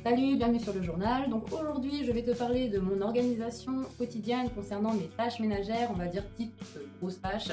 Salut, bienvenue sur le journal. Donc aujourd'hui, je vais te parler de mon organisation quotidienne concernant mes tâches ménagères, on va dire type grosses tâches,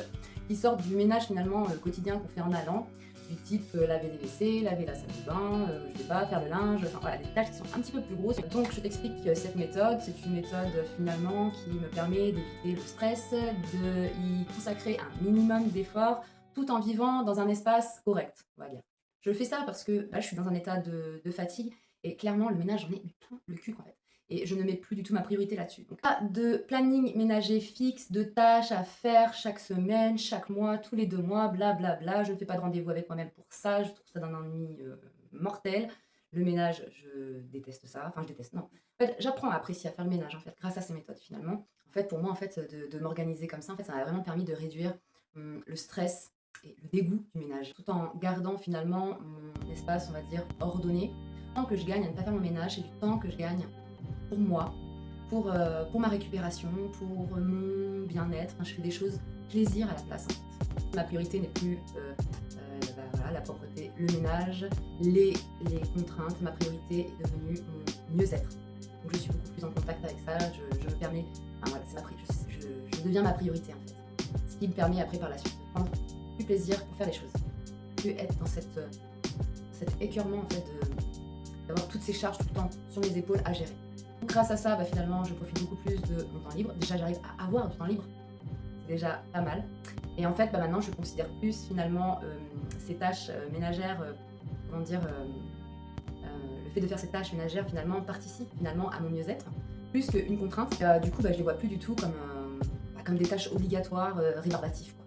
qui sortent du ménage finalement quotidien qu'on fait en allant, du type laver les WC, laver la salle de bain, je sais pas, faire le linge, enfin voilà, des tâches qui sont un petit peu plus grosses. Donc je t'explique cette méthode, c'est une méthode finalement qui me permet d'éviter le stress, de y consacrer un minimum d'efforts, tout en vivant dans un espace correct, on va dire. Je fais ça parce que là, je suis dans un état de fatigue et clairement, le ménage, j'en ai mais plein le cul, en fait. Et je ne mets plus du tout ma priorité là-dessus. Donc, pas de planning ménager fixe, de tâches à faire chaque semaine, chaque mois, tous les 2 mois, blablabla. Je ne fais pas de rendez-vous avec moi-même pour ça. Je trouve ça d'un ennui mortel. Le ménage, je déteste ça. Enfin, je déteste, non. En fait, j'apprends à apprécier à faire le ménage, en fait, grâce à ces méthodes, finalement. En fait, pour moi, en fait, de m'organiser comme ça, en fait, ça m'a vraiment permis de réduire le stress et le dégoût du ménage, tout en gardant finalement mon espace, on va dire, ordonné. Le temps que je gagne à ne pas faire mon ménage, c'est du temps que je gagne pour moi, pour ma récupération, pour mon bien-être. Enfin, je fais des choses plaisir à la place, en fait. Ma priorité n'est plus voilà, la propreté, le ménage, les contraintes. Ma priorité est devenue mon mieux-être. Donc je suis beaucoup plus en contact avec ça, je me permets, enfin, voilà, c'est je deviens ma priorité en fait. Ce qui me permet après par la suite de prendre plus plaisir pour faire les choses. Plus être dans cet écœurement en fait d'avoir toutes ces charges tout le temps sur mes épaules à gérer. Donc, grâce à ça, finalement, je profite beaucoup plus de mon temps libre. Déjà, j'arrive à avoir du temps libre, c'est déjà pas mal. Et en fait, maintenant, je considère plus finalement ces tâches ménagères, comment dire, le fait de faire ces tâches ménagères finalement participe finalement à mon mieux-être, plus qu'une contrainte. Du coup, je les vois plus du tout comme des tâches obligatoires, rébarbatives, quoi.